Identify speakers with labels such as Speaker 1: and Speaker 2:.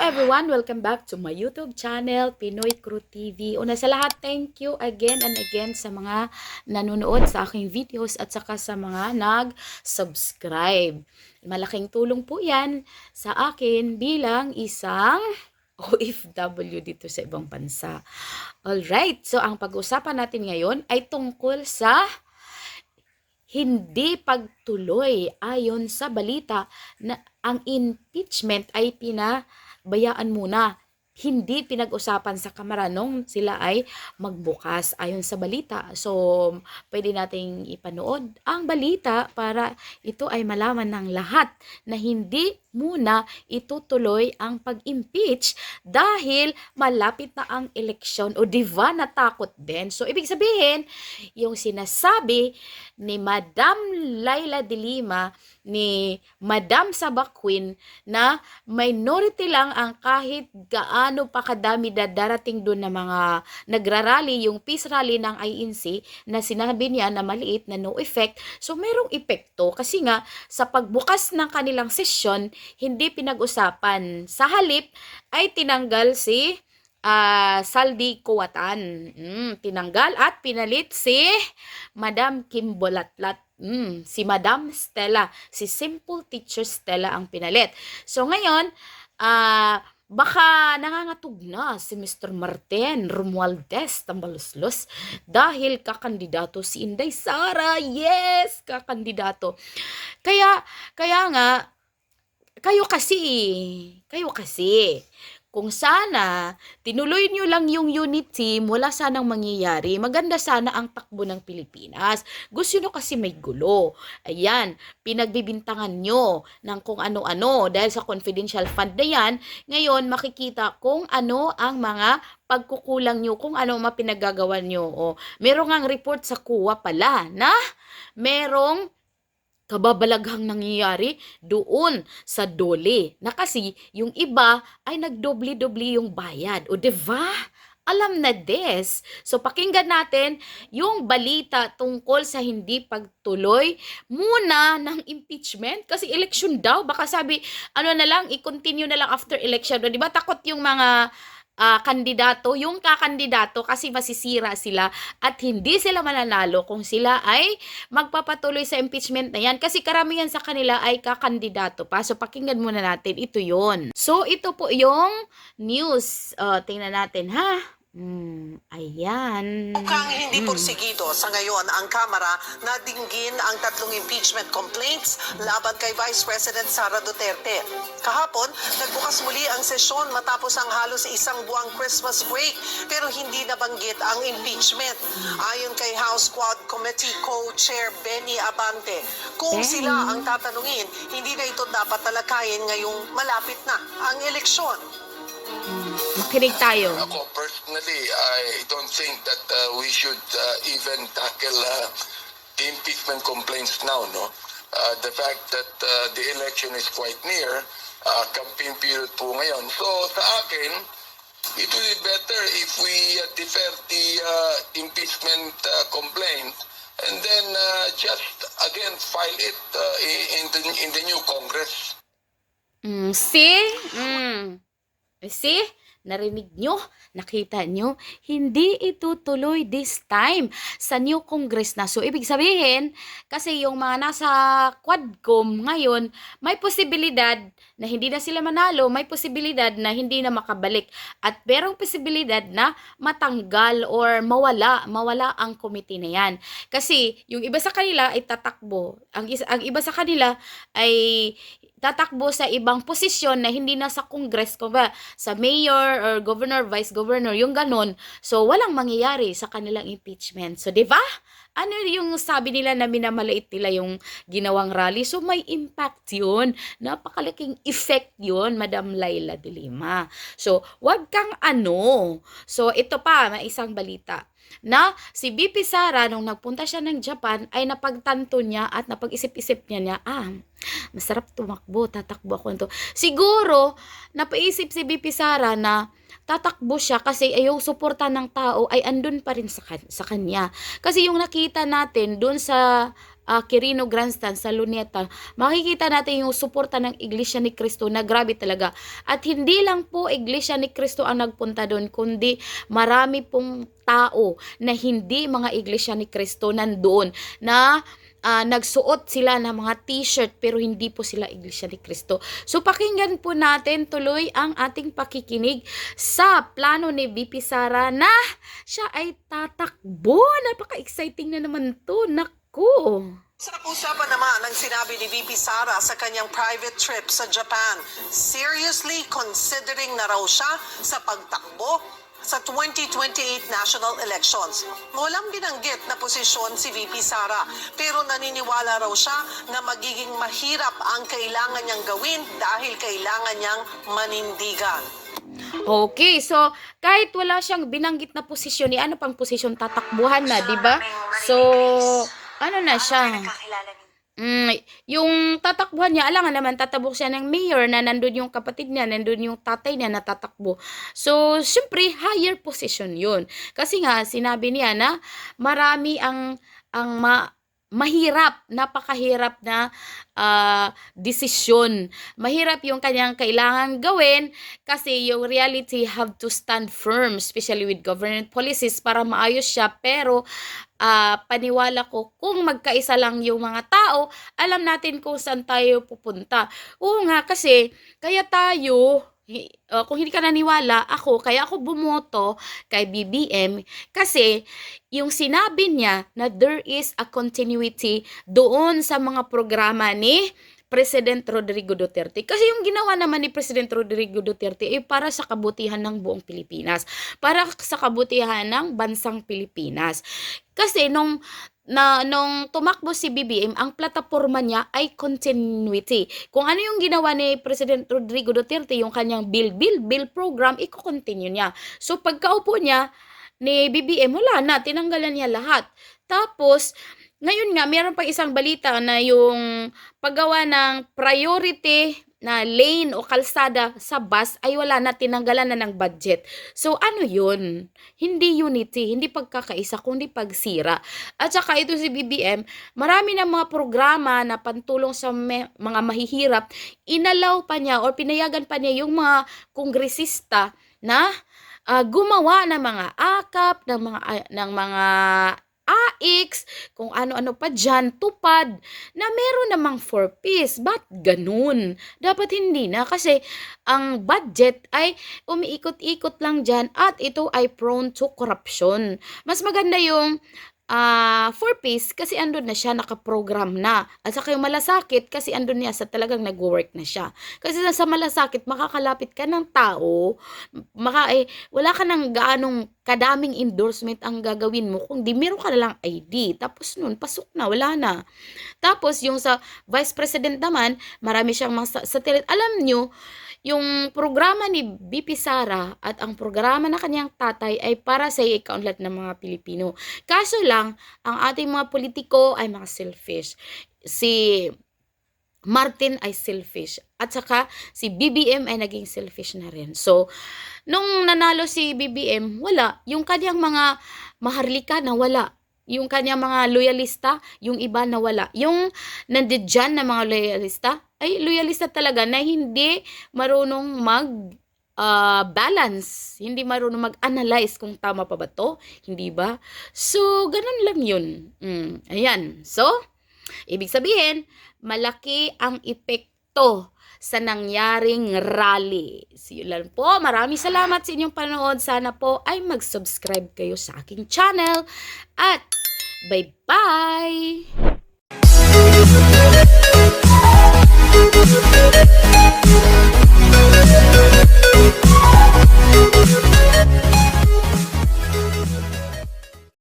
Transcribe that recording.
Speaker 1: everyone! Welcome back to my YouTube channel, Pinoy Crew TV. Una sa lahat, thank you again and again sa mga nanonood sa aking videos at saka sa mga nag-subscribe. Malaking tulong po yan sa akin bilang isang OFW dito sa ibang bansa. Alright, so ang pag-usapan natin ngayon ay tungkol sa hindi pagtuloy ayon sa balita na ang impeachment ay pinabayaan muna. Hindi pinag-usapan sa Kamara nung sila ay magbukas ayon sa balita. So, pwede nating ipanood ang balita para ito ay malaman ng lahat na hindi muna itutuloy ang pag-impeach dahil malapit na ang eleksyon o diva natakot din. So, ibig sabihin, yung sinasabi ni Madam Laila de Lima, ni Madam Sabaquin na minority lang ang kahit gaano pa kadami darating doon na mga nagrarally, yung peace rally ng INC na sinabi niya na maliit na no effect. So, merong epekto kasi nga sa pagbukas ng kanilang sesyon, hindi pinag-usapan. Sa halip ay tinanggal si Saldi Kuwatan. Tinanggal at pinalit si Madam Kim Bolatlat. Si Madam Stella, si Simple Teacher Stella ang pinalit. So ngayon, baka nangangatog na si Mr. Martin Romualdez Tambaluslos dahil kakandidato si Inday Sara. Yes, kakandidato. Kaya nga, kayo kasi, kung sana, tinuloy nyo lang yung unit team, wala sanang mangyayari. Maganda sana ang takbo ng Pilipinas. Gusto nyo kasi may gulo. Ayan, pinagbibintangan nyo ng kung ano-ano. Dahil sa confidential fund na yan, ngayon makikita kung ano ang mga pagkukulang nyo, kung ano ang mapinagagawan nyo. O, merong ang report sa kuwa pala na merong kababalaghang nangyayari doon sa dole. Na kasi yung iba ay nagdoble-doble yung bayad. O diba? Alam na des. So pakinggan natin yung balita tungkol sa hindi pagtuloy muna ng impeachment. Kasi election daw. Baka sabi, ano na lang, i-continue na lang after election. O diba takot yung mga kandidato, yung kakandidato kasi masisira sila at hindi sila mananalo kung sila ay magpapatuloy sa impeachment na yan kasi karamihan sa kanila ay kakandidato pa. So pakinggan muna natin, ito yon. So ito po yung news. Tingnan natin ha. Ayan.
Speaker 2: Mukhang hindi porsigido sa ngayon ang Kamara na dinggin ang tatlong impeachment complaints laban kay Vice President Sara Duterte. Kahapon, nagbukas muli ang sesyon matapos ang halos isang buwang Christmas break pero hindi nabanggit ang impeachment. Ayon kay House Quad Committee Co-Chair Benny Abante, kung sila ang tatanungin, hindi na ito dapat talakayin ngayong malapit na ang eleksyon.
Speaker 1: Makinig tayo.
Speaker 3: Ako, personally, I don't think that we should even tackle the impeachment complaints now, no? The fact that the election is quite near, campaign period po ngayon. So, sa akin, it will be better if we defer the impeachment complaint and then just, again, file it in the new Congress.
Speaker 1: See? Narinig nyo? Nakita nyo? Hindi itutuloy this time sa new Congress na. So, ibig sabihin, kasi yung mga nasa Quadcom ngayon, may posibilidad na hindi na sila manalo, may posibilidad na hindi na makabalik. At merong posibilidad na matanggal or mawala ang committee na yan. Kasi yung iba sa kanila ay tatakbo. Ang iba sa kanila ay tatakbo sa ibang posisyon na hindi na sa Congress, sa mayor or governor, vice governor, yung ganon. So, walang mangyayari sa kanilang impeachment. So, di ba? Ano yung sabi nila na minamaliit nila yung ginawang rally? So, may impact yun. Napakalaking effect yun, Madam Laila de Lima. So, wag kang ano. So, ito pa, may isang balita na si BP Sara nung nagpunta siya ng Japan ay napagtanto niya at napag-isip-isip niya masarap tumakbo, tatakbo ako nito. Siguro, napaisip si BP Sara na tatakbo siya kasi yung suporta ng tao ay andun pa rin sa kanya. Kasi yung nakita natin doon sa Quirino Grandstand sa Luneta, makikita natin yung suporta ng Iglesia ni Cristo na grabe talaga. At hindi lang po Iglesia ni Cristo ang nagpunta doon, kundi marami pong tao na hindi mga Iglesia ni Cristo nandoon na nagsuot sila ng mga t-shirt pero hindi po sila Iglesia ni Cristo. So pakinggan po natin tuloy ang ating pakikinig sa plano ni VP Sara na siya ay tatakbo. Napaka-exciting na naman to. Naku!
Speaker 2: Sa usapan naman ang sinabi ni VP Sara sa kanyang private trip sa Japan, seriously considering na raw siya sa pagtakbo sa 2028 national elections. Walang binanggit na posisyon si VP Sara, pero naniniwala raw siya na magiging mahirap ang kailangan niyang gawin dahil kailangan niyang manindigan.
Speaker 1: Okay, so kahit wala siyang binanggit na posisyon, ano pang posisyon tatakbuhan na, di ba? So, ano na siya? Yung tatakbuhan niya, alangan naman tatabok siya ng mayor na nandun yung kapatid niya, nandun yung tatay niya na tatakbo. So, syempre, higher position yun. Kasi nga, sinabi niya na marami ang mahirap, napakahirap na desisyon. Mahirap yung kanyang kailangan gawin kasi yung reality have to stand firm, especially with government policies para maayos siya. Pero paniwala ko, kung magkaisa lang yung mga tao, alam natin kung saan tayo pupunta. Oo nga, kasi kaya tayo, kung hindi ka naniwala, kaya ako bumoto kay BBM kasi yung sinabi niya na there is a continuity doon sa mga programa ni President Rodrigo Duterte. Kasi yung ginawa naman ni President Rodrigo Duterte ay para sa kabutihan ng buong Pilipinas, para sa kabutihan ng bansang Pilipinas. Kasi nung tumakbo si BBM, ang plataforma niya ay continuity. Kung ano yung ginawa ni President Rodrigo Duterte, yung kanyang bill program, i-continue niya. So pagkaupo niya ni BBM, wala na, tinanggalan niya lahat. Tapos, ngayon nga, meron pang isang balita na yung paggawa ng priority na lane o kalsada sa bus ay wala na, tinanggalan na ng budget. So, ano yun? Hindi unity, hindi pagkakaisa, kundi pagsira. At saka ito si BBM, marami na mga programa na pantulong sa mga mahihirap, inalaw pa niya or pinayagan pa niya yung mga kongresista na gumawa ng mga akap, ng mga AX, kung ano-ano pa dyan, tupad, na meron namang 4Ps. Ba't ganun? Dapat hindi na kasi ang budget ay umiikot-ikot lang dyan at ito ay prone to corruption. Mas maganda yung 4Ps kasi andun na siya, nakaprogram na. At saka yung malasakit kasi andun niya sa talagang nag-work na siya. Kasi sa malasakit, makakalapit ka ng tao, wala ka ng gaanong kadaming endorsement ang gagawin mo kung di meron ka na lang ID. Tapos nun, pasok na, wala na. Tapos yung sa Vice President naman, marami siyang mga satellite. Alam nyo, yung programa ni VP Sara at ang programa na kanyang tatay ay para sa ikaunlad ng mga Pilipino. Kaso lang, ang ating mga politiko ay mga selfish. Si Martin ay selfish. At saka si BBM ay naging selfish na rin. So, nung nanalo si BBM, wala. Yung kanyang mga maharlika na wala. Yung kanyang mga loyalista, yung iba na wala. Yung nandiyan na mga loyalista, ay loyalista talaga na hindi marunong balance, hindi marunong mag-analyze kung tama pa ba to, hindi ba? So, ganun lang yun. Ayan. So, ibig sabihin, malaki ang epekto sa nangyaring rally. So, yun lang po. Maraming salamat sa inyong panonood. Sana po ay mag-subscribe kayo sa aking channel. At bye-bye!